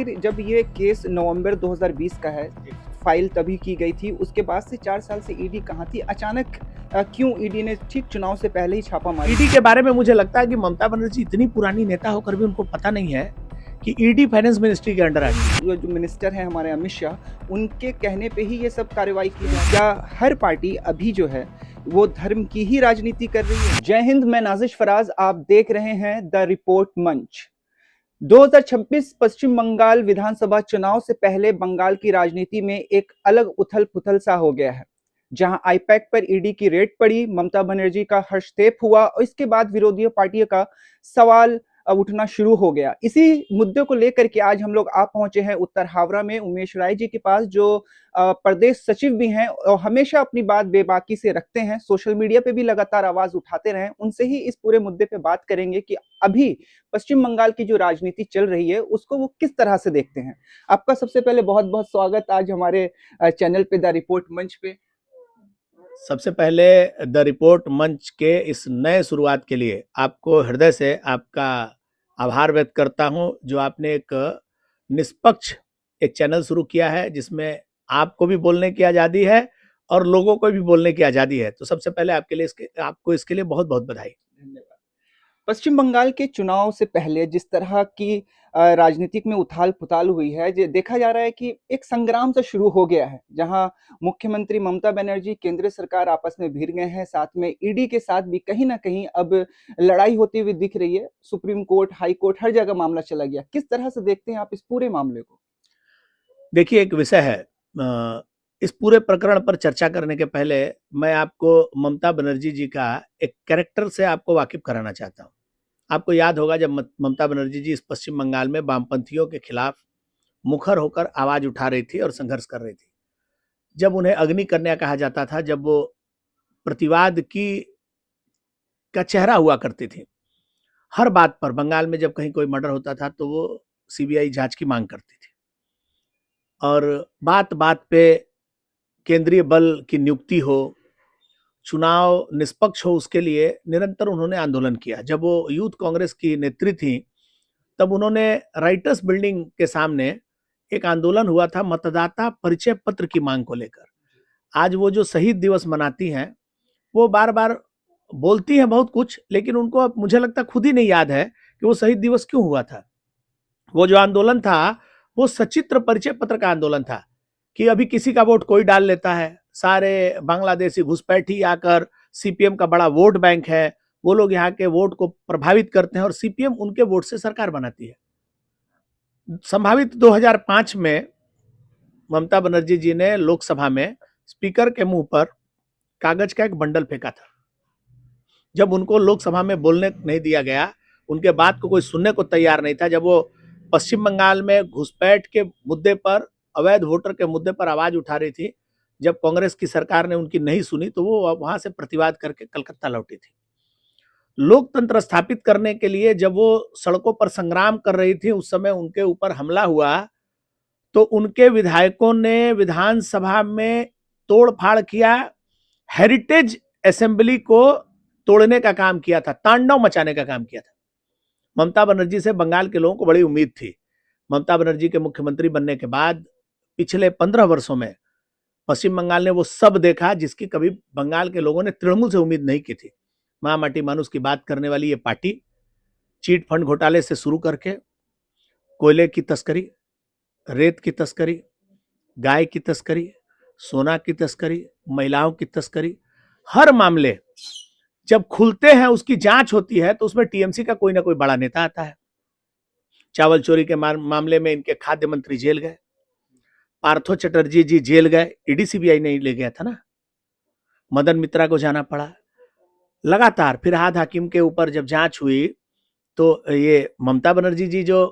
फिर जब ये केस नवंबर 2020 का है, फाइल तभी की गई थी। उसके बाद से 4 साल से ईडी कहाँ थी? अचानक क्यों ईडी ने ठीक चुनाव से पहले ही छापा मारा? ईडी के बारे में मुझे लगता है कि ममता बनर्जी इतनी पुरानी नेता होकर भी उनको पता नहीं है कि ईडी फाइनेंस मिनिस्ट्री के अंडर आती है। जो मिनिस्टर हैं हमारे अमित शाह, उनके कहने पे ही ये सब कार्रवाई की जाए। क्या हर पार्टी अभी जो है वो धर्म की ही राजनीति कर रही है? जय हिंद, मैं नाजिश फराज, आप देख रहे हैं द रिपोर्ट मंच। 2026 पश्चिम बंगाल विधानसभा चुनाव से पहले बंगाल की राजनीति में एक अलग उथल-पुथल सा हो गया है। जहां आईपैक पर ईडी की रेड पड़ी, ममता बनर्जी का हस्तक्षेप हुआ और इसके बाद विरोधी पार्टियों का सवाल उठना शुरू हो गया। इसी मुद्दे को लेकर के आज हम लोग आ पहुंचे हैं उत्तर हावड़ा में उमेश राय जी के पास, जो प्रदेश सचिव भी हैं और हमेशा अपनी बात बेबाकी से रखते हैं, सोशल मीडिया पे भी लगातार आवाज उठाते रहे। उनसे ही इस पूरे मुद्दे पे बात करेंगे कि अभी पश्चिम बंगाल की जो राजनीति चल रही है उसको वो किस तरह से देखते हैं। आपका सबसे पहले बहुत बहुत स्वागत आज हमारे चैनल पे द रिपोर्ट मंच पे। सबसे पहले द रिपोर्ट मंच के इस नए शुरुआत के लिए आपको हृदय से आपका आभार व्यक्त करता हूं, जो आपने एक निष्पक्ष एक चैनल शुरू किया है जिसमें आपको भी बोलने की आज़ादी है और लोगों को भी बोलने की आज़ादी है। तो सबसे पहले आपको इसके लिए बहुत बहुत बधाई। धन्यवाद। पश्चिम बंगाल के चुनाव से पहले जिस तरह की राजनीतिक में उथाल-पुथाल हुई है, देखा जा रहा है कि एक संग्राम सा शुरू हो गया है, जहां मुख्यमंत्री ममता बनर्जी, केंद्र सरकार आपस में भिड़ गए हैं, साथ में ईडी के साथ भी कहीं न कहीं अब लड़ाई होती हुई दिख रही है। सुप्रीम कोर्ट, हाई कोर्ट हर जगह मामला चला गया। किस तरह से देखते हैं आप इस पूरे मामले को? देखिए, एक विषय है, इस पूरे प्रकरण पर चर्चा करने के पहले मैं आपको ममता बनर्जी जी का एक कैरेक्टर से आपको वाकिफ कराना चाहता हूँ। आपको याद होगा जब ममता बनर्जी जी इस पश्चिम बंगाल में वामपंथियों के खिलाफ मुखर होकर आवाज उठा रही थी और संघर्ष कर रही थी। जब उन्हें अग्नि कन्या कहा जाता था, जब वो प्रतिवाद की का चेहरा हुआ करती थी, हर बात पर बंगाल में जब कहीं कोई मर्डर होता था तो वो सीबीआई जांच की मांग करती थी और बात बात पे केंद्रीय बल की नियुक्ति हो, चुनाव निष्पक्ष हो, उसके लिए निरंतर उन्होंने आंदोलन किया। जब वो यूथ कांग्रेस की नेत्री थी तब उन्होंने राइटर्स बिल्डिंग के सामने एक आंदोलन हुआ था मतदाता परिचय पत्र की मांग को लेकर। आज वो जो शहीद दिवस मनाती हैं, वो बार बार बोलती हैं बहुत कुछ, लेकिन उनको अब मुझे लगता खुद ही नहीं याद है कि वो शहीद दिवस क्यों हुआ था। वो जो आंदोलन था वो सचित्र परिचय पत्र का आंदोलन था कि अभी किसी का वोट कोई डाल लेता है, सारे बांग्लादेशी घुसपैठी आकर, सीपीएम का बड़ा वोट बैंक है, वो लोग यहाँ के वोट को प्रभावित करते हैं और सीपीएम उनके वोट से सरकार बनाती है। संभावित 2005 में ममता बनर्जी जी ने लोकसभा में स्पीकर के मुंह पर कागज का एक बंडल फेंका था। जब उनको लोकसभा में बोलने नहीं दिया गया, उनके बात को कोई सुनने को तैयार नहीं था, जब वो पश्चिम बंगाल में घुसपैठ के मुद्दे पर, अवैध वोटर के मुद्दे पर आवाज उठा रही थी, जब कांग्रेस की सरकार ने उनकी नहीं सुनी तो वो वहां से प्रतिवाद करके कलकत्ता लौटी थी। लोकतंत्र स्थापित करने के लिए जब वो सड़कों पर संग्राम कर रही थी, उस समय उनके ऊपर हमला हुआ तो उनके विधायकों ने विधानसभा में तोड़-फाड़ किया, हेरिटेज असेंबली को तोड़ने का काम किया था, तांडव मचाने का काम किया था। ममता बनर्जी से बंगाल के लोगों को बड़ी उम्मीद थी। ममता बनर्जी के मुख्यमंत्री बनने के बाद पिछले 15 वर्षों में पश्चिम बंगाल ने वो सब देखा जिसकी कभी बंगाल के लोगों ने तृणमूल से उम्मीद नहीं की थी। मां माटी मानुस की बात करने वाली ये पार्टी चीट फंड घोटाले से शुरू करके कोयले की तस्करी, रेत की तस्करी, गाय की तस्करी, सोना की तस्करी, महिलाओं की तस्करी, हर मामले जब खुलते हैं, उसकी जांच होती है तो उसमें टीएमसी का कोई ना कोई बड़ा नेता आता है। चावल चोरी के मामले में इनके खाद्य मंत्री जेल गए, पार्थो चटर्जी जी जेल गए, ईडी सीबीआई नहीं ले गया था ना, मदन मित्रा को जाना पड़ा लगातार। फिरहाद हाकिम के ऊपर जब जांच हुई तो ये ममता बनर्जी जी जो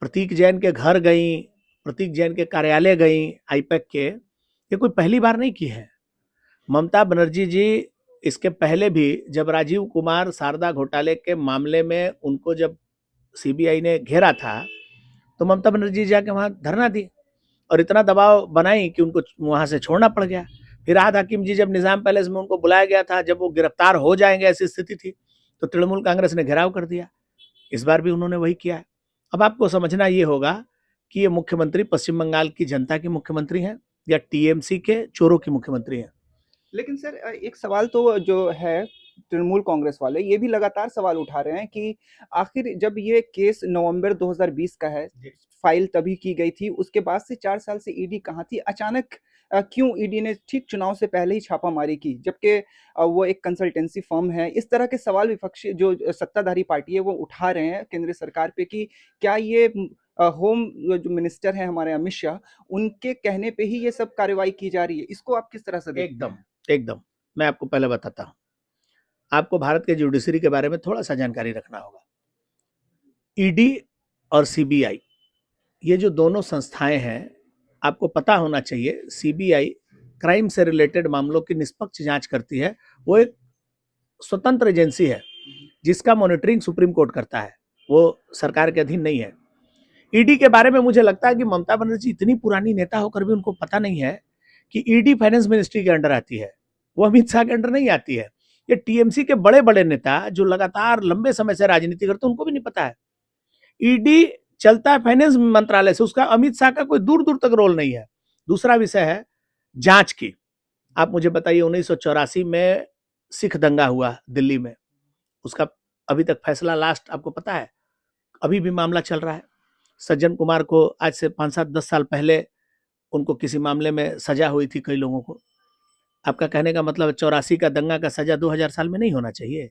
प्रतीक जैन के घर गई, प्रतीक जैन के कार्यालय गई आईपैक के, ये कोई पहली बार नहीं की है। ममता बनर्जी जी इसके पहले भी जब राजीव कुमार शारदा घोटाले के मामले में उनको जब सीबीआई ने घेरा था तो ममता बनर्जी जाके वहां धरना दी और इतना दबाव बनाई कि उनको वहां से छोड़ना पड़ गया। फिरहाद हाकिम जी जब निजाम पैलेस में उनको बुलाया गया था, जब वो गिरफ्तार हो जाएंगे ऐसी स्थिति थी, तो तृणमूल कांग्रेस ने घेराव कर दिया। इस बार भी उन्होंने वही किया है। अब आपको समझना ये होगा कि ये मुख्यमंत्री पश्चिम बंगाल की जनता के मुख्यमंत्री हैं या टीएमसी के चोरों की मुख्यमंत्री हैं। लेकिन सर एक सवाल तो जो है तृणमूल कांग्रेस वाले ये भी लगातार सवाल उठा रहे हैं कि आखिर जब ये केस नवंबर 2020 का है, फाइल तभी की गई थी, उसके बाद से 4 साल से ईडी कहाँ थी? अचानक क्यों ईडी ने ठीक चुनाव से पहले ही छापामारी की? जबकि वो एक कंसल्टेंसी फर्म है। इस तरह के सवाल विपक्षी जो सत्ताधारी पार्टी है वो उठा रहे हैं केंद्र सरकार पे कि क्या ये होम जो मिनिस्टर हैं हमारे अमित शाह, उनके कहने पे ही ये सब कार्रवाई की जा रही है। इसको आप किस तरह से देखते एकदम हैं? एकदम मैं आपको पहले बताता हूं। आपको भारत के जुडिशरी के बारे में थोड़ा सा जानकारी रखना होगा। ईडी और सीबीआई ये जो दोनों संस्थाएं हैं, आपको पता होना चाहिए सीबीआई क्राइम से रिलेटेड मामलों की निष्पक्ष जांच करती है। वो एक स्वतंत्र एजेंसी है जिसका मॉनिटरिंग सुप्रीम कोर्ट करता है, वो सरकार के अधीन नहीं है। ईडी के बारे में मुझे लगता है कि ममता बनर्जी इतनी पुरानी नेता होकर भी उनको पता नहीं है कि ईडी फाइनेंस मिनिस्ट्री के अंडर आती है, वो अमित शाह के अंडर नहीं आती है। ये टीएमसी के बड़े बड़े नेता जो लगातार लंबे समय से राजनीति करते हैं उनको भी नहीं पता है। ईडी चलता है फाइनेंस मंत्रालय से, उसका अमित शाह का कोई दूर दूर तक रोल नहीं है। दूसरा विषय है जांच की। आप मुझे बताइए 1984 में सिख दंगा हुआ दिल्ली में, उसका अभी तक फैसला लास्ट आपको पता है? अभी भी मामला चल रहा है। सज्जन कुमार को आज से 5-7-10 साल पहले उनको किसी मामले में सजा हुई थी कई लोगों को। आपका कहने का मतलब 84 का दंगा का सजा 2000 साल में नहीं होना चाहिए।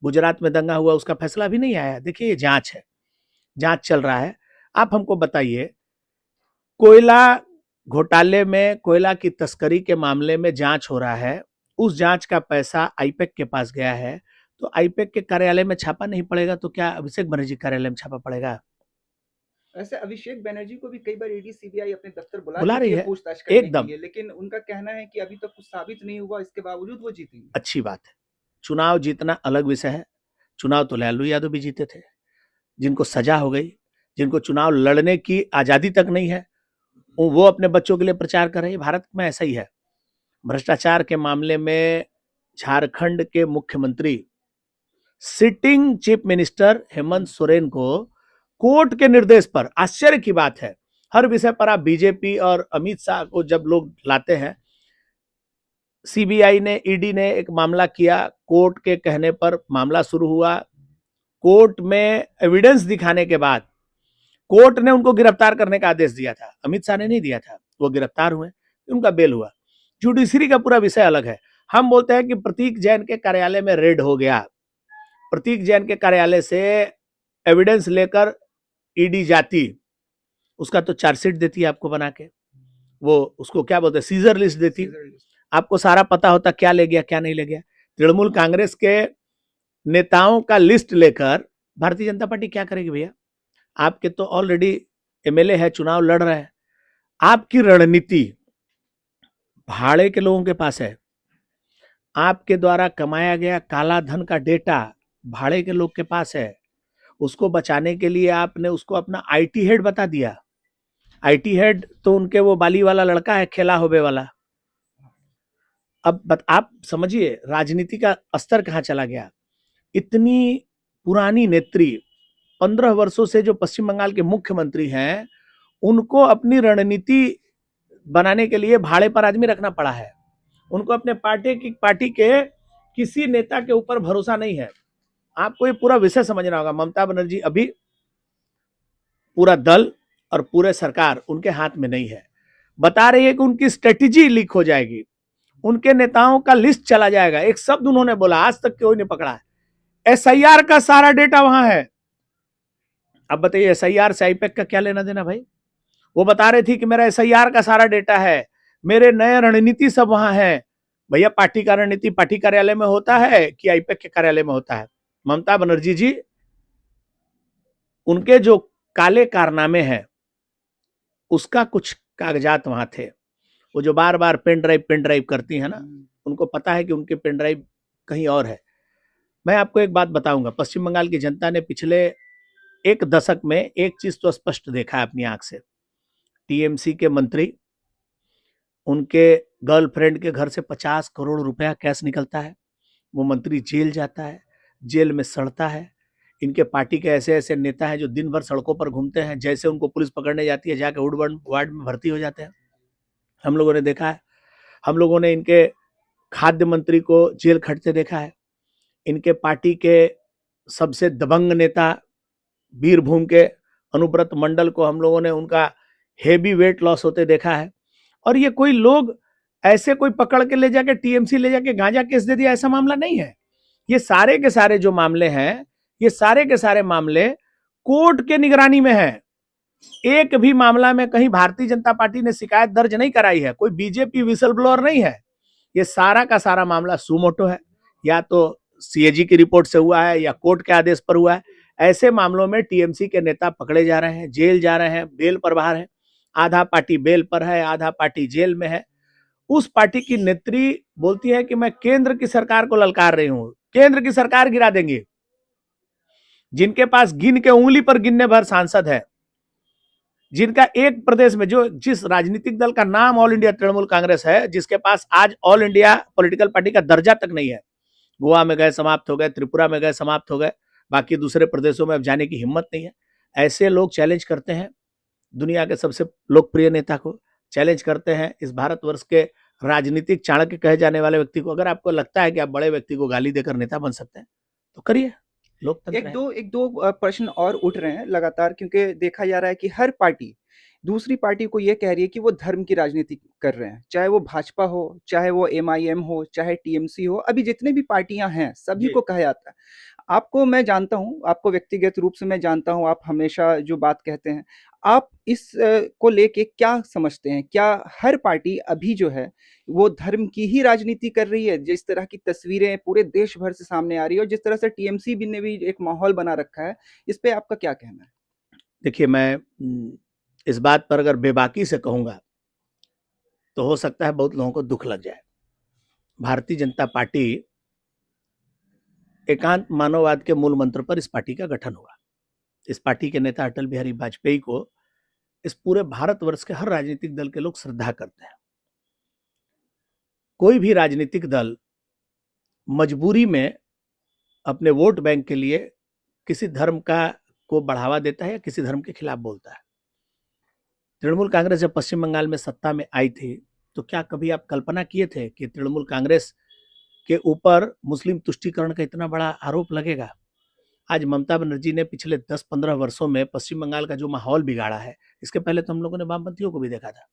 गुजरात में दंगा हुआ, उसका फैसला भी नहीं आया। देखिए ये जांच है, जांच चल रहा है। आप हमको बताइए, कोयला घोटाले में, कोयला की तस्करी के मामले में जांच हो रहा है, उस जांच का पैसा आईपैक के पास गया है, तो आईपैक के कार्यालय में छापा नहीं पड़ेगा तो क्या अभिषेक बनर्जी कार्यालय में छापा पड़ेगा? वैसे अभिषेक बनर्जी को भी कई बार ईडी सीबीआई अपने दफ्तर बुला बुला रही चुकी है है पूछताछ करने के एकदम। लिए, लेकिन उनका कहना है कि अभी तक कुछ साबित नहीं हुआ, इसके बावजूद वो जीतेंगे। अच्छी बात है। चुनाव जीतना अलग विषय है। चुनाव तो लालू यादव भी जीते थे, जिनको सजा हो गई, जिनको चुनाव लड़ने की आजादी तक नहीं है, वो अपने बच्चों के लिए प्रचार कर रहे हैं। भारत में ऐसा ही है। भ्रष्टाचार के मामले में झारखंड के मुख्यमंत्री sitting chief minister Hemant Soren को कोर्ट के निर्देश पर, आश्चर्य की बात है, हर विषय पर आप बीजेपी और अमित शाह को जब लोग लाते हैं, सीबीआई ने, ईडी ने एक मामला किया, कोर्ट के कहने पर मामला शुरू हुआ। कोर्ट में एविडेंस दिखाने के बाद कोर्ट ने उनको गिरफ्तार करने का आदेश दिया था, अमित शाह ने नहीं दिया था। वो गिरफ्तार हुए, उनका बेल हुआ। जुडिशरी का पूरा विषय अलग है। हम बोलते हैं कि प्रतीक जैन के कार्यालय में रेड हो गया, प्रतीक जैन के कार्यालय से एविडेंस लेकर ईडी जाती, उसका तो चार्जशीट देती है आपको बना के, वो उसको क्या बोलते हैं, सीजर लिस्ट देती, आपको सारा पता होता क्या ले गया क्या नहीं ले गया। तृणमूल कांग्रेस के नेताओं का लिस्ट लेकर भारतीय जनता पार्टी क्या करेगी भैया? आपके तो ऑलरेडी एमएलए है, चुनाव लड़ रहे हैं। आपकी रणनीति भाड़े के लोगों के पास है। आपके द्वारा कमाया गया काला धन का डेटा भाड़े के लोग के पास है। उसको बचाने के लिए आपने उसको अपना आईटी हेड बता दिया। आईटी हेड तो उनके वो बाली वाला लड़का है, खेला होबे वाला। अब आप समझिए राजनीति का स्तर कहां चला गया। इतनी पुरानी नेत्री, 15 वर्षों से जो पश्चिम बंगाल के मुख्यमंत्री हैं, उनको अपनी रणनीति बनाने के लिए भाड़े पर आदमी रखना पड़ा है। उनको अपने पार्टी के किसी नेता के ऊपर भरोसा नहीं है। आपको ये पूरा विषय समझना होगा। ममता बनर्जी अभी पूरा दल और पूरे सरकार उनके हाथ में नहीं है। बता रही है कि उनकी स्ट्रेटेजी लीक हो जाएगी, उनके नेताओं का लिस्ट चला जाएगा। एक शब्द उन्होंने बोला, आज तक कोई नहीं पकड़ा है, एसआईआर का सारा डेटा वहां है। अब बताइए एसआईआर से आईपैक का क्या लेना देना भाई? वो बता रही थी कि मेरा एसआईआर का सारा डेटा है, मेरे नए रणनीति सब वहां है। भैया पार्टी का रणनीति पार्टी कार्यालय में होता है कि आईपैक के कार्यालय में होता है? ममता बनर्जी जी, उनके जो काले कारनामे हैं उसका कुछ कागजात वहां थे। वो जो बार बार पेन ड्राइव करती है ना, उनको पता है कि उनके पेन ड्राइव कहीं और है। मैं आपको एक बात बताऊंगा, पश्चिम बंगाल की जनता ने पिछले एक दशक में एक चीज तो स्पष्ट देखा है अपनी आंख से। टीएमसी के मंत्री, उनके गर्लफ्रेंड के घर से 50 करोड़ रुपया कैश निकलता है, वो मंत्री जेल जाता है, जेल में सड़ता है, इनके पार्टी के ऐसे ऐसे नेता हैं जो दिन भर सड़कों पर घूमते हैं, जैसे उनको पुलिस पकड़ने जाती है जाके वुडबर्न वार्ड में भर्ती हो जाते हैं। हम लोगों ने देखा है। हम लोगों ने इनके खाद्य मंत्री को जेल खटते देखा है। इनके पार्टी के सबसे दबंग नेता बीरभूम के अनुव्रत मंडल को हम लोगों ने उनका हेवी वेट लॉस होते देखा है। और ये कोई लोग ऐसे कोई पकड़ के ले जाके टीएमसी ले जाके गांजा केस दे दिया, ऐसा मामला नहीं है। ये सारे के सारे जो मामले हैं, ये सारे के सारे मामले कोर्ट के निगरानी में है। एक भी मामला में कहीं भारतीय जनता पार्टी ने शिकायत दर्ज नहीं कराई है, कोई बीजेपी विसल ब्लोअर नहीं है। ये सारा का सारा मामला सुमोटो है, या तो सीएजी की रिपोर्ट से हुआ है या कोर्ट के आदेश पर हुआ है। ऐसे मामलों में टीएमसी के नेता पकड़े जा रहे हैं, जेल जा रहे हैं, बेल पर बाहर है। आधा पार्टी बेल पर है, आधा पार्टी जेल में है। उस पार्टी की नेत्री बोलती है कि मैं केंद्र की सरकार को ललकार रही हूं, केंद्र की सरकार गिरा देंगे। जिनके पास गिन के उंगली पर गिनने भर सांसद है, जिनका एक प्रदेश में जो जिस राजनीतिक दल का नाम ऑल इंडिया तृणमूल कांग्रेस है, जिसके पास आज ऑल इंडिया पॉलिटिकल पार्टी का दर्जा तक नहीं है। गोवा में गए समाप्त हो गए, त्रिपुरा में गए समाप्त हो गए, बाकी दूसरे प्रदेशों में अब जाने की हिम्मत नहीं है। ऐसे लोग चैलेंज करते हैं दुनिया के सबसे लोकप्रिय नेता को, चैलेंज करते हैं इस भारतवर्ष के राजनीतिक चाणक्य कहे जाने वाले व्यक्ति को। अगर आपको लगता है कि आप बड़े व्यक्ति को गाली देकर नेता बन सकते हैं तो करिए, लोकतंत्र है। एक दो प्रश्न और उठ रहे हैं लगातार, क्योंकि देखा जा रहा है कि हर पार्टी दूसरी पार्टी को ये कह रही है कि वो धर्म की राजनीति कर रहे हैं, चाहे वो भाजपा हो, चाहे वो एमआईएम हो, चाहे टीएमसी हो। अभी जितने भी पार्टियां हैं सभी जी। को कहा जाता है। आपको मैं जानता हूं, आपको व्यक्तिगत रूप से मैं जानता हूं, आप हमेशा जो बात कहते हैं, आप इस को लेके क्या समझते हैं? क्या हर पार्टी अभी जो है वो धर्म की ही राजनीति कर रही है? जिस तरह की तस्वीरें पूरे देश भर से सामने आ रही है और जिस तरह से टीएमसी भी ने भी एक माहौल बना रखा है, इस पे आपका क्या कहना है? देखिए, मैं इस बात पर अगर बेबाकी से कहूंगा तो हो सकता है बहुत लोगों को दुख लग जाए। भारतीय जनता पार्टी एकांत मानववाद के मूल मंत्र पर इस पार्टी का गठन हुआ। इस पार्टी के नेता अटल बिहारी वाजपेयी को इस पूरे भारतवर्ष के हर राजनीतिक दल के लोग श्रद्धा करते हैं। कोई भी राजनीतिक दल मजबूरी में अपने वोट बैंक के लिए किसी धर्म का को बढ़ावा देता है या किसी धर्म के खिलाफ बोलता है। तृणमूल कांग्रेस जब पश्चिम बंगाल में सत्ता में आई थी तो क्या कभी आप कल्पना किए थे कि तृणमूल कांग्रेस के ऊपर मुस्लिम तुष्टीकरण का इतना बड़ा आरोप लगेगा? आज ममता बनर्जी ने पिछले 10-15 वर्षों में पश्चिम बंगाल का जो माहौल बिगाड़ा है, इसके पहले तो हम लोगों ने वामपंथियों को भी देखा था।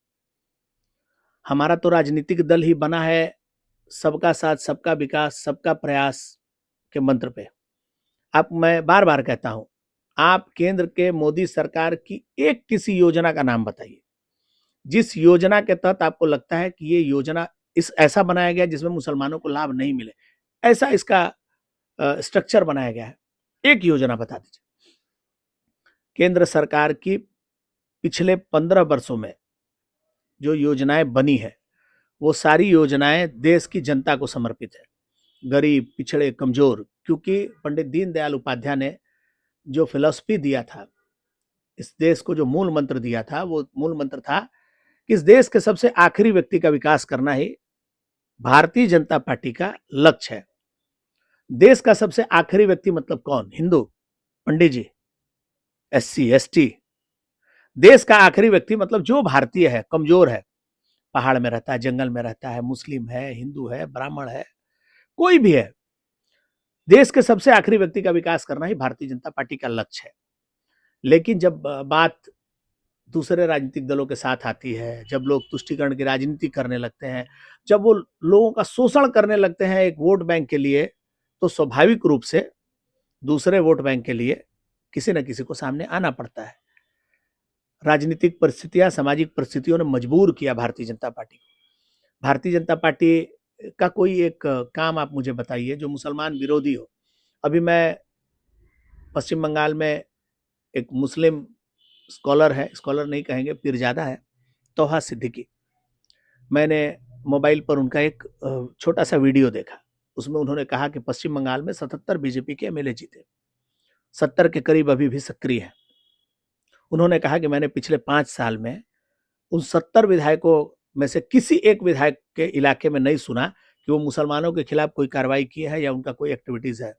हमारा तो राजनीतिक दल ही बना है सबका साथ, सबका विकास, सबका प्रयास के मंत्र पे। अब मैं बार बार कहता हूं, आप केंद्र के मोदी सरकार की एक किसी योजना का नाम बताइए, जिस योजना के तहत आपको लगता है कि ये योजना इस ऐसा बनाया गया जिसमें मुसलमानों को लाभ नहीं मिले, ऐसा इसका स्ट्रक्चर बनाया गया है। एक योजना बता दीजिए। केंद्र सरकार की पिछले 15 वर्षों में जो योजनाएं बनी है वो सारी योजनाएं देश की जनता को समर्पित है, गरीब, पिछड़े, कमजोर। क्योंकि पंडित दीनदयाल उपाध्याय ने जो फिलॉसफी दिया था, इस देश को जो मूल मंत्र दिया था, वो मूल मंत्र था कि इस देश के सबसे आखिरी व्यक्ति का विकास करना ही भारतीय जनता पार्टी का लक्ष्य है। देश का सबसे आखिरी व्यक्ति मतलब कौन? हिंदू, पंडित जी, एससी, एसटी। देश का आखिरी व्यक्ति मतलब जो भारतीय है, कमजोर है, पहाड़ में रहता है, जंगल में रहता है, मुस्लिम है, हिंदू है, ब्राह्मण है, कोई भी है। देश के सबसे आखिरी व्यक्ति का विकास करना ही भारतीय जनता पार्टी का लक्ष्य है। लेकिन जब बात दूसरे राजनीतिक दलों के साथ आती है, जब लोग तुष्टीकरण की राजनीति करने लगते हैं, जब वो लोगों का शोषण करने लगते हैं एक वोट बैंक के लिए, तो स्वाभाविक रूप से दूसरे वोट बैंक के लिए किसी न किसी को सामने आना पड़ता है। राजनीतिक परिस्थितियां, सामाजिक परिस्थितियों ने मजबूर किया भारतीय जनता पार्टी को। भारतीय जनता पार्टी का कोई एक काम आप मुझे बताइए जो मुसलमान विरोधी हो। अभी मैं पश्चिम बंगाल में एक मुस्लिम स्कॉलर है, स्कॉलर नहीं कहेंगे, पीरजादा है, तोहा सिद्दीकी। मैंने मोबाइल पर उनका एक छोटा सा वीडियो देखा। उसमें उन्होंने कहा कि पश्चिम बंगाल में 77 बीजेपी के एमएलए जीते, 70 के करीब अभी भी सक्रिय है। उन्होंने कहा कि मैंने पिछले 5 साल में उन 70 विधायकों में से किसी एक विधायक के इलाके में नहीं सुना कि वो मुसलमानों के खिलाफ कोई कार्रवाई की है या उनका कोई एक्टिविटीज है।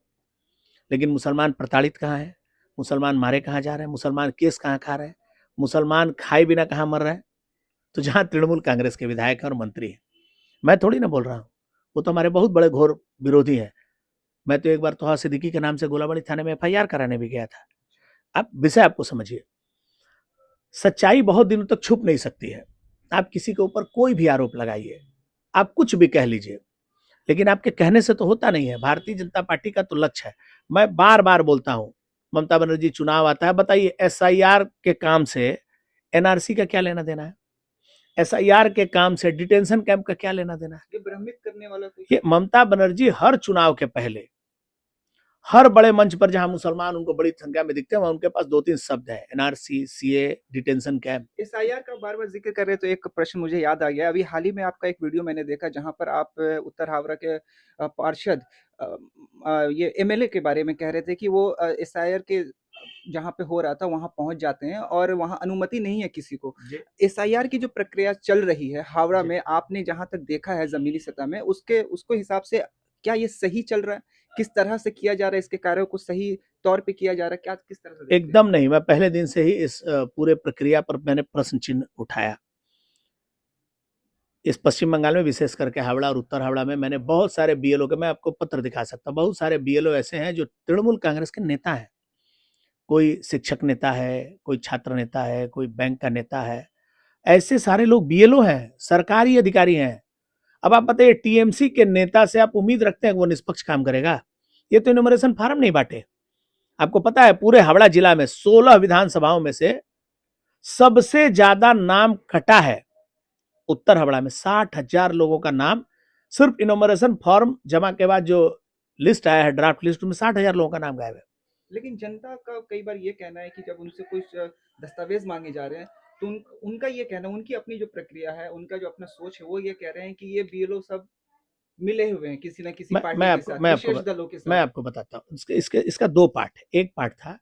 लेकिन मुसलमान प्रताड़ित कहाँ है, मुसलमान मारे कहाँ जा रहे हैं, मुसलमान केस कहाँ खा रहे हैं, मुसलमान खाए बिना कहाँ मर रहे हैं। तो जहाँ तृणमूल कांग्रेस के विधायक हैं और मंत्री हैं, मैं थोड़ी ना बोल रहा हूँ, वो तो हमारे बहुत बड़े घोर विरोधी हैं। मैं तो एक बार तोहा सिद्दीकी के नाम से गोलाबाड़ी थाने में एफआईआर कराने भी गया था। अब विषय आपको समझिए, सच्चाई बहुत दिनों तक छुप नहीं सकती है। आप किसी के ऊपर कोई भी आरोप लगाइए, आप कुछ भी कह लीजिए, लेकिन आपके कहने से तो होता नहीं है। भारतीय जनता पार्टी का तो लक्ष्य है, मैं बार बार बोलता हूं, ममता बनर्जी चुनाव आता है, बताइए एसआईआर के काम से एनआरसी का क्या लेना देना है, एसआईआर के काम से डिटेंशन कैंप का क्या लेना देना है। ये भ्रमित करने वाला कुछ ये ममता बनर्जी हर चुनाव के पहले हर बड़े मंच पर जहां मुसलमान उनको बड़ी संख्या में दिखते हैं वहां उनके पास 2-3 शब्द है, NRC, CA, detention camp. SIR का बार-बार ज़िक्र कर रहे हैं तो एक प्रश्न मुझे याद आ गया। अभी हाल ही में आपका एक वीडियो मैंने देखा जहाँ पर आप उत्तर हावड़ा के पार्षद अ ये एमएलए के बारे में कह रहे थे कि वो एसआईआर के जहाँ पे हो रहा था वहाँ पहुँच जाते हैं और वहाँ अनुमति नहीं है किसी को। एसआईआर की जो प्रक्रिया चल रही है हावड़ा में आपने जहाँ तक देखा है ज़मीनी सतह में उसको हिसाब से क्या ये सही चल रहा है? किस तरह से किया जा रहा है इसके कार्यों को सही तौर पे किया जा रहा है? क्या किस तरह से देखते हैं? एकदम नहीं, मैं पहले दिन से ही इस पूरे प्रक्रिया पर मैंने प्रश्न चिन्ह उठाया। इस पश्चिम बंगाल में विशेष करके हावड़ा और उत्तर हावड़ा में मैंने बहुत सारे बीएलओ के, मैं आपको पत्र दिखा सकता हूँ, बहुत सारे बीएलओ ऐसे हैं जो तृणमूल कांग्रेस के नेता हैं। कोई शिक्षक नेता है, कोई छात्र नेता है, कोई बैंक का नेता है, ऐसे सारे लोग बीएलओ हैं, सरकारी अधिकारी हैं। अब आप बताइए टीएमसी के नेता से आप उम्मीद रखते हैं कि वो निष्पक्ष काम करेगा? ये तो इन्यूमरेशन फॉर्म नहीं बांटे। आपको पता है पूरे हावड़ा जिला में 16 विधानसभाओं में से सबसे ज्यादा नाम कटा है उत्तर हावड़ा में। 60,000 लोगों का नाम सिर्फ इनोमरेशन फॉर्म जमा के बाद जो लिस्ट आया है, ड्राफ्ट लिस्ट में 60,000 लोगों का नाम गायब है। लेकिन जनता का कई बार ये कहना है कि जब उनसे कुछ दस्तावेज मांगे जा रहे हैं तो उनका ये कहना, उनकी अपनी जो प्रक्रिया है, उनका जो अपना सोच है, वो ये कह रहे हैं कि ये बीएलओ सब मिले हुए हैं किसी न किसी मैं पार्टी मैं के आपको साथ, मैं आपको विशेष दलों के मैं साथ। आपको बताता हूँ। इसका दो पार्ट है। एक पार्ट था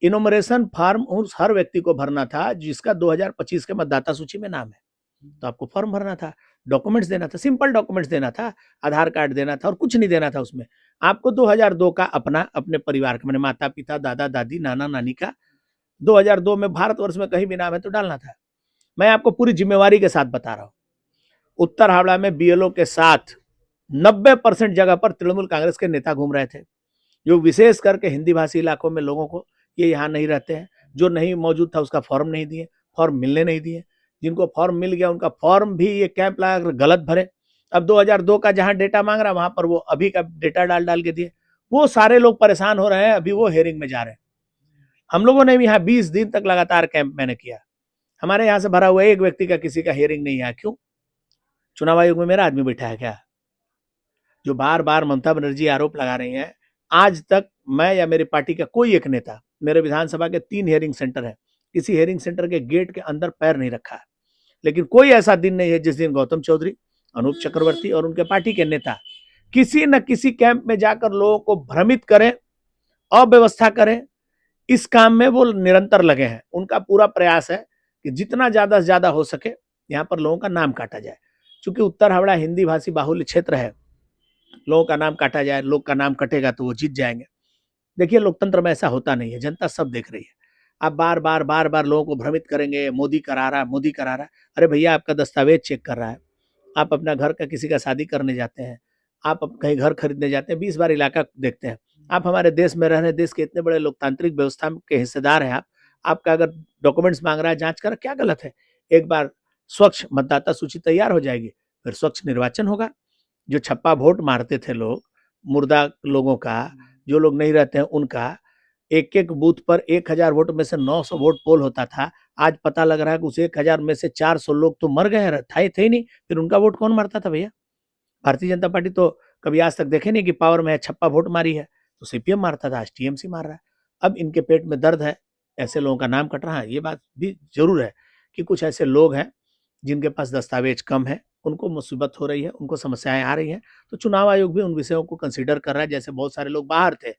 इनोमरेशन फॉर्म उस हर व्यक्ति को भरना था जिसका 2025 के मतदाता सूची में नाम है, तो आपको फॉर्म भरना था, डॉक्यूमेंट्स देना था, सिंपल डॉक्यूमेंट्स देना था, आधार कार्ड देना था और कुछ नहीं देना था उसमें। आपको 2002 का अपना अपने परिवार का, मैंने माता पिता दादा दादी नाना नानी का 2002 में भारतवर्ष में कहीं भी नाम है तो डालना था। मैं आपको पूरी जिम्मेवारी के साथ बता रहा हूँ, उत्तर हावड़ा में बीएलओ के साथ 90% जगह पर तृणमूल कांग्रेस के नेता घूम रहे थे, जो विशेष करके हिंदी भाषी इलाकों में लोगों को, ये यहाँ नहीं रहते हैं, जो नहीं मौजूद था उसका फॉर्म नहीं दिए, फॉर्म मिलने नहीं दिए, जिनको फॉर्म मिल गया उनका फॉर्म भी ये कैंप लगाकर गलत भरे। अब 2002 का जहां डेटा मांग रहा वहां पर वो अभी का डेटा डाल डाल के दिए। वो सारे लोग परेशान हो रहे हैं, अभी वो हेयरिंग में जा रहे हैं। हम लोगों ने भी यहाँ 20 दिन तक लगातार कैंप मैंने किया, हमारे यहाँ से भरा हुआ एक व्यक्ति का किसी का हियरिंग नहीं है। क्यों? चुनाव आयोग में मेरा आदमी बैठा है क्या? जो बार बार ममता बनर्जी आरोप लगा रही हैं, आज तक मैं या मेरी पार्टी का कोई एक नेता, मेरे विधानसभा के 3 हियरिंग सेंटर है, किसी हियरिंग सेंटर के गेट के अंदर पैर नहीं रखा है। लेकिन कोई ऐसा दिन नहीं है जिस दिन गौतम चौधरी, अनूप चक्रवर्ती और उनके पार्टी के नेता किसी न किसी कैंप में जाकर लोगों को भ्रमित करें, अव्यवस्था करें। इस काम में वो निरंतर लगे हैं। उनका पूरा प्रयास है कि जितना ज्यादा से ज्यादा हो सके यहाँ पर लोगों का नाम काटा जाए। चूंकि उत्तर हावड़ा हिंदी भाषी बाहुल्य क्षेत्र है, लोगों का नाम काटा जाए, लोग का नाम कटेगा तो वो जीत जाएंगे। देखिए लोकतंत्र में ऐसा होता नहीं है, जनता सब देख रही है। आप बार बार बार बार लोगों को भ्रमित करेंगे, मोदी करा रहा, मोदी करा रहा। अरे भैया आपका दस्तावेज चेक कर रहा है, आप अपना घर का किसी का शादी करने जाते हैं, आप कहीं घर खरीदने जाते हैं, 20 बार इलाका देखते हैं। आप हमारे देश में रह रहे, देश के इतने बड़े लोकतांत्रिक व्यवस्था के हिस्सेदार हैं आप। आपका अगर डॉक्यूमेंट्स मांग रहा है, जांच कर, क्या गलत है? एक बार स्वच्छ मतदाता सूची तैयार हो जाएगी, फिर स्वच्छ निर्वाचन होगा। जो छप्पा वोट मारते थे लोग, मुर्दा लोगों का, जो लोग नहीं रहते हैं उनका, एक एक बूथ पर 1000 वोट में से 900 वोट पोल होता था। आज पता लग रहा है कि उस 1000 में से 400 लोग तो मर गए, थे ही नहीं, फिर उनका वोट कौन मारता था भैया? भारतीय जनता पार्टी तो कभी आज तक देखे नहीं कि पावर में है, छप्पा वोट मारी है, तो सीपीएम मारता था, आज टीएमसी मार रहा है। अब इनके पेट में दर्द है, ऐसे लोगों का नाम कट रहा है। ये बात भी जरूर है कि कुछ ऐसे लोग हैं जिनके पास दस्तावेज कम है, उनको मुसीबत हो रही है, उनको समस्याएं आ रही हैं, तो चुनाव आयोग भी उन विषयों को कंसीडर कर रहा है। जैसे बहुत सारे लोग बाहर थे,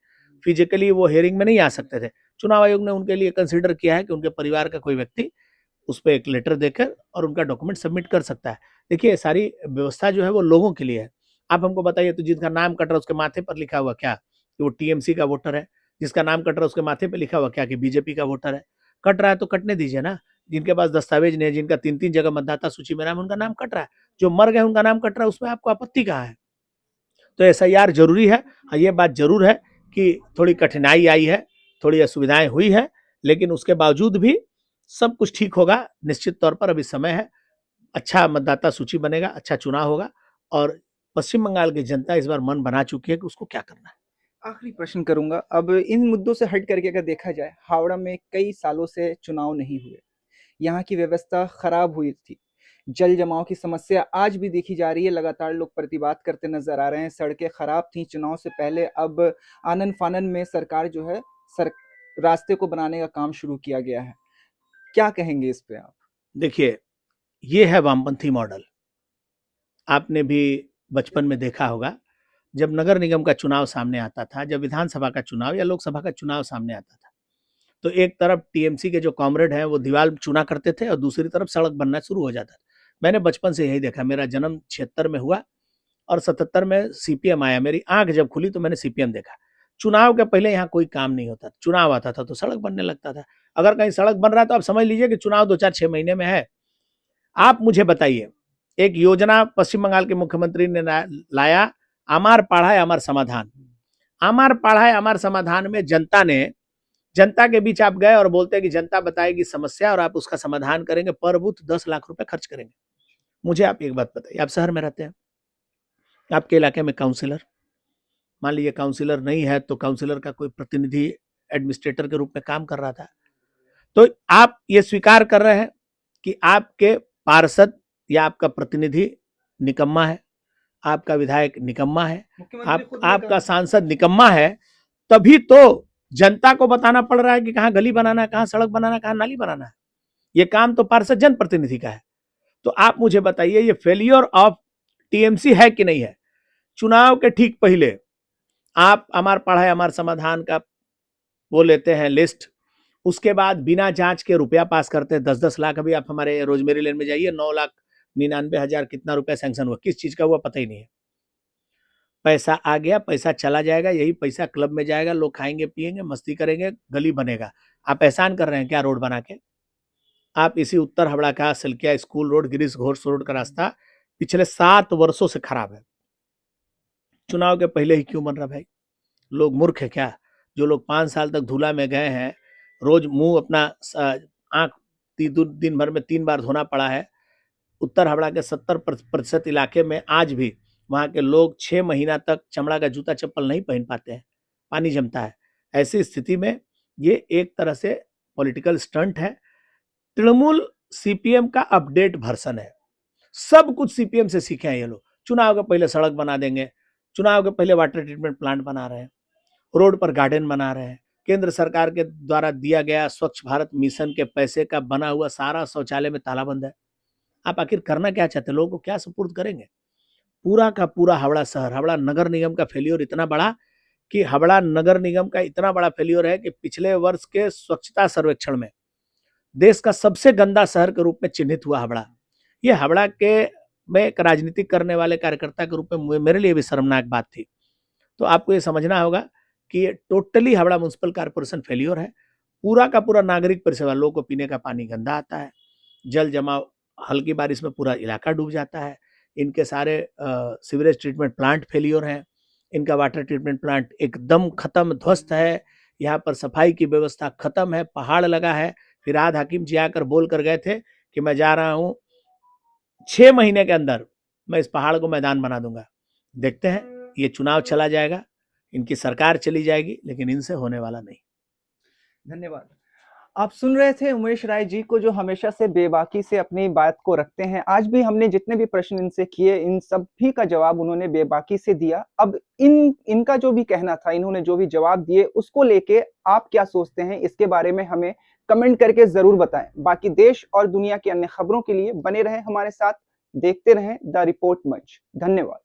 फिजिकली वो हियरिंग में नहीं आ सकते थे, चुनाव आयोग ने उनके लिए कंसीडर किया है कि उनके परिवार का कोई व्यक्ति उस पर एक लेटर देकर और उनका डॉक्यूमेंट सबमिट कर सकता है। देखिए सारी व्यवस्था जो है वो लोगों के लिए है। आप हमको बताइए, तो जिनका नाम कट रहा है उसके माथे पर लिखा हुआ क्या कि वो टीएमसी का वोटर है? जिसका नाम कट रहा है उसके माथे पे लिखा हुआ क्या कि बीजेपी का वोटर है? कट रहा है तो कटने दीजिए ना। जिनके पास दस्तावेज नहीं है, जिनका 3-3 जगह मतदाता सूची में नाम, उनका नाम कट रहा है। जो मर गए उनका नाम कट रहा है, उसमें आपको आपत्ति कहाँ है? तो एसआईआर जरूरी है। हाँ, ये बात जरूर है कि थोड़ी कठिनाई आई है, थोड़ी असुविधाएं हुई है, लेकिन उसके बावजूद भी सब कुछ ठीक होगा निश्चित तौर पर। अभी समय है, अच्छा मतदाता सूची बनेगा, अच्छा चुनाव होगा और पश्चिम बंगाल की जनता इस बार मन बना चुकी है कि उसको क्या करना है। आखिरी प्रश्न करूंगा। अब इन मुद्दों से हट करके अगर देखा जाए, हावड़ा में कई सालों से चुनाव नहीं हुए, यहाँ की व्यवस्था खराब हुई थी, जल जमाव की समस्या आज भी देखी जा रही है, लगातार लोग प्रतिवाद करते नजर आ रहे हैं, सड़कें खराब थी चुनाव से पहले, अब आनन फानन में सरकार जो है सर रास्ते को बनाने का काम शुरू किया गया है। क्या कहेंगे इस पे आप? देखिए, ये है वामपंथी मॉडल। आपने भी बचपन में देखा होगा, जब नगर निगम का चुनाव सामने आता था, जब विधानसभा का चुनाव या लोकसभा का चुनाव सामने आता था, तो एक तरफ टीएमसी के जो कॉमरेड हैं वो दीवार चुना करते थे और दूसरी तरफ सड़क बनना शुरू हो जाता था। मैंने बचपन से यही देखा। मेरा जन्म 76 में हुआ और 77 में सीपीएम आया। मेरी आंख जब खुली तो मैंने सीपीएम देखा। चुनाव के पहले यहाँ कोई काम नहीं होता, चुनाव आता था तो सड़क बनने लगता था। अगर कहीं सड़क बन रहा है तो आप समझ लीजिए कि चुनाव 2-4-6 महीने में है। आप मुझे बताइए, एक योजना पश्चिम बंगाल के मुख्यमंत्री ने लाया, आमार पढ़ाए अमर समाधान। आमार पढ़ाए अमर समाधान में जनता के बीच आप गए और बोलते हैं कि जनता बताएगी समस्या और आप उसका समाधान करेंगे, पर बूथ 10 लाख रुपए खर्च करेंगे। मुझे आप एक बात बताइए, आप शहर में रहते हैं, आपके इलाके में काउंसिलर, मान लीजिए काउंसिलर नहीं है तो काउंसिलर का कोई प्रतिनिधि एडमिनिस्ट्रेटर के रूप में काम कर रहा था, तो आप ये स्वीकार कर रहे हैं कि आपके पार्षद या आपका प्रतिनिधि निकम्मा है, आपका विधायक निकम्मा है, आपका सांसद निकम्मा है, तभी तो जनता को बताना पड़ रहा है कि कहाँ गली बनाना है, कहाँ सड़क बनाना है, कहाँ नाली बनाना है। ये काम तो पार्षद जनप्रतिनिधि का है। तो आप मुझे बताइए, ये फेलियर ऑफ टीएमसी है कि नहीं है? चुनाव के ठीक पहले आप अमर पढ़ाई अमर समाधान का वो लेते हैं लिस्ट, उसके बाद बिना जांच के रुपया पास करते हैं 10-10 लाख। अभी आप हमारे रोजमेरी लेन में जाइए, 9,99,000 कितना रुपया सैंक्शन हुआ, किस चीज का हुआ पता ही नहीं है। पैसा आ गया, पैसा चला जाएगा, यही पैसा क्लब में जाएगा, लोग खाएंगे पिएंगे मस्ती करेंगे, गली बनेगा। आप एहसान कर रहे हैं क्या रोड बना के? आप इसी उत्तर हावड़ा का Salkia school road, Girish Ghosh road का रास्ता पिछले 7 वर्षों से खराब है। चुनाव के पहले ही क्यों बन रहा भाई? लोग मूर्ख है क्या? जो लोग 5 साल तक धूला में गए हैं, रोज मुंह अपना आंख दिन भर में 3 बार धोना पड़ा है। उत्तर हावड़ा के 70% इलाके में आज भी वहाँ के लोग 6 महीना तक चमड़ा का जूता चप्पल नहीं पहन पाते हैं, पानी जमता है। ऐसी स्थिति में ये एक तरह से पॉलिटिकल स्टंट है। तृणमूल सीपीएम का अपडेट वर्जन है। सब कुछ सीपीएम से सीखे हैं ये लोग। चुनाव के पहले सड़क बना देंगे, चुनाव के पहले वाटर ट्रीटमेंट प्लांट बना रहे हैं, रोड पर गार्डन बना रहे हैं, केंद्र सरकार के द्वारा दिया गया स्वच्छ भारत मिशन के पैसे का बना हुआ सारा शौचालय में तालाबंद है। आप आखिर करना क्या चाहते हैं? लोगों को क्या सुपुर्द करेंगे? पूरा का पूरा हावड़ा शहर, हावड़ा नगर निगम का फेलियर इतना बड़ा कि हावड़ा नगर निगम का इतना बड़ा फेलियर है कि पिछले वर्ष के स्वच्छता सर्वेक्षण में देश का सबसे गंदा शहर के रूप में चिन्हित हुआ हावड़ा। ये हावड़ा के में एक राजनीति करने वाले कार्यकर्ता के रूप में मेरे लिए भी शर्मनाक बात थी। तो आपको ये समझना होगा कि ये totally Howrah municipal corporation failure है। पूरा का पूरा नागरिक परिसेवा, लोगों को पीने का पानी गंदा आता है, जल जमाव, हल्की बारिश में पूरा इलाका डूब जाता है, इनके सारे सीवरेज ट्रीटमेंट प्लांट फेलियर हैं, इनका वाटर ट्रीटमेंट प्लांट एकदम खत्म ध्वस्त है, यहाँ पर सफाई की व्यवस्था खत्म है, पहाड़ लगा है। फिरहाद हकीम जी आकर बोल कर गए थे कि मैं जा रहा हूँ 6 महीने के अंदर मैं इस पहाड़ को मैदान बना दूंगा। देखते हैं, ये चुनाव चला जाएगा, इनकी सरकार चली जाएगी, लेकिन इनसे होने वाला नहीं। धन्यवाद। आप सुन रहे थे उमेश राय जी को, जो हमेशा से बेबाकी से अपनी बात को रखते हैं। आज भी हमने जितने भी प्रश्न इनसे किए, इन सभी का जवाब उन्होंने बेबाकी से दिया। अब इनका जो भी कहना था, इन्होंने जो भी जवाब दिए, उसको लेके आप क्या सोचते हैं, इसके बारे में हमें कमेंट करके जरूर बताएं। बाकी देश और दुनिया की अन्य खबरों के लिए बने रहें हमारे साथ, देखते रहें द रिपोर्ट मंच। धन्यवाद।